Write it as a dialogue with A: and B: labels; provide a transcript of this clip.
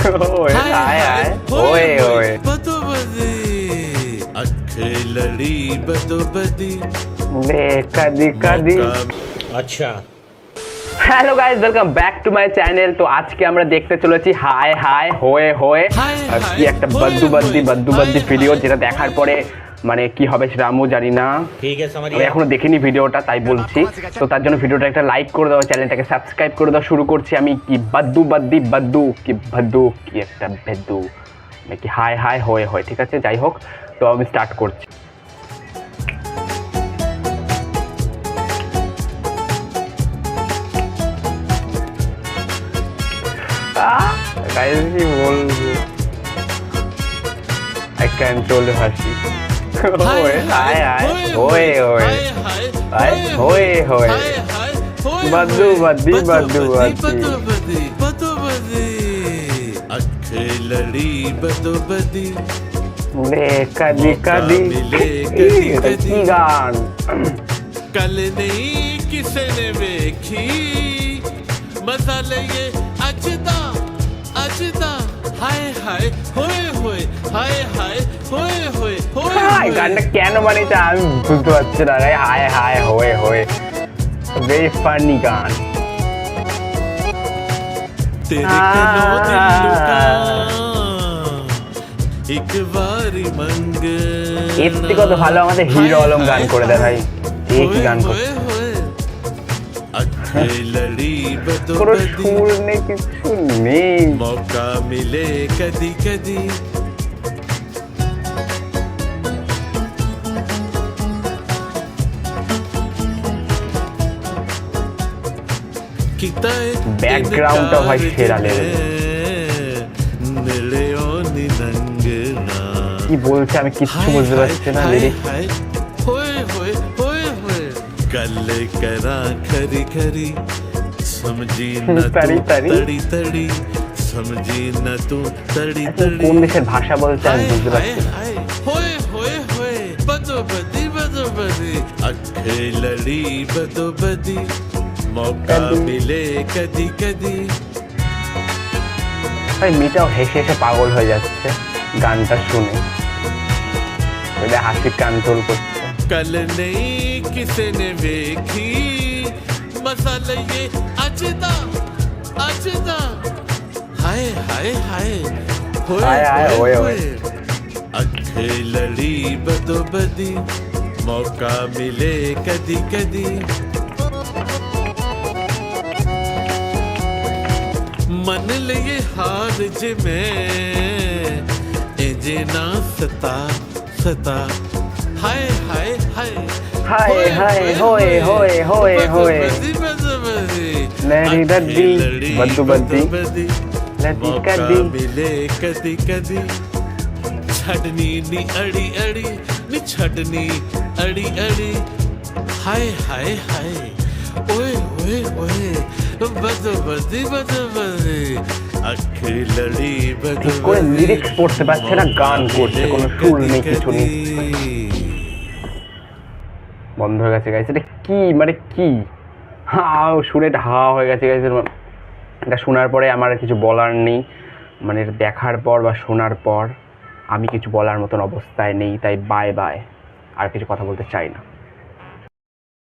A: ओए हाय हाय ओए ओए
B: बदोबदी अखे लड़ी बदोबदी
A: कदी कदी।
C: अच्छा
A: hello guys, welcome back to my channel. তো আজকে আমরা দেখতে চলেছি হায় হায় হোয়ে হোয়ে, কি একটা বদ্দুবদ্দি ভিডিও, যেটা দেখার পরে মানে কি হবে সেটা আমিও জানি না।
C: ঠিক আছে,
A: আমি এখনো দেখিনি ভিডিওটা, তাই বলছি। তো তার জন্য ভিডিওটা একটা লাইক করে দাও, চ্যানেলটাকে সাবস্ক্রাইব করে দাও। শুরু করছি আমি। কি বদ্দু কি একটা ভেদ্দু, নাকি হায় হায় হোয়ে হোয়ে। ঠিক আছে, যাই হোক, তো আমি স্টার্ট করছি। गाइस কি বলবো, I can't control হাসি। ওয়ে হায় হায় ওয়ে ওয়ে হায় হোয়ে হোয়ে বদ্দুবদ্দি
B: अखे लड़ी बदोबदी
A: कदी कदी की गान।
B: कल नहीं किसे ने वेखी मजा लगे अजदा अजदा हाय हाय होए होए हाय हाय होए होए
A: এই গানটা কেন বানিয়েছে আমি বুঝতে পারছি না। হায় হায় হোয়ে হোয়ে, ভেরি ফানি গান।
B: तेरे कनो दिल लुका एक बारी मंग
A: এর থেকে তো ভালো আমাদের হিরো আলম গান করে দেয় ভাই। এই কি গান করে,
B: अखे लड़ी
A: কোনো
B: बदोबदी
A: সুর নেই, কিছু নেই।
B: मौका मिले कदी कदी
A: ব্যাকগ্রাউন্ডটা ভাই সেরা লেভেল। কি বলছে আমি কিচ্ছু বুঝতে পারছি না। লিরিক্স
B: कल करा खरी खरी समझी न
A: तड़ी
B: तू
A: तड़ी।
B: तड़ी तड़ी समझी न तू तड़ी तड़ी
A: কোন দেশের ভাষা বলছে আমি বুঝতে পারছি না।
B: होए होए होए बदोबदी बदोबदी अखे लड़ी बदोबदी मौका मिले कदी कदी
A: ভাই মেয়েটাও হেসে হেসে পাগল হয়ে যাচ্ছে গানটা শুনে, ওটা হাসি কন্ট্রোল করছে।
B: कल नहीं किसे ने वेखी मजा लगे अजदा अजदा हाय हाय हाय
A: हाय हाय होए होए
B: अखे लड़ी बदोबदी मौका मिले कदी कदी मन लिए हार जे में एजे ना सता सता हाय हाय हाय
A: हाय हाय होए होए होए होए लड़ी दद्दी बद्दुबद्दी लड़ी कदी
B: मिले कदी कदी छड़नी नी अड़ी अड़ी नी छड़नी अड़ी अड़ी हाय हाय हाय ओए ओए ओए बदोबदी बदोबदी अखे लड़ी
A: করে লিরিক্স পড়তে পারছে না, গান করছে, কোনো সুর নেই, কিছু নেই। বন্ধ হয়ে গেছে গাইস। এটা কি মানে কি শুনে এটা হয়ে গেছে গাইস। এটা শোনার পরে আমার আর কিছু বলার নেই, মানে এটা দেখার পর বা শোনার পর আমি কিছু বলার মতন অবস্থায় নেই। তাই বাই বাই, আর কিছু কথা বলতে চাই না।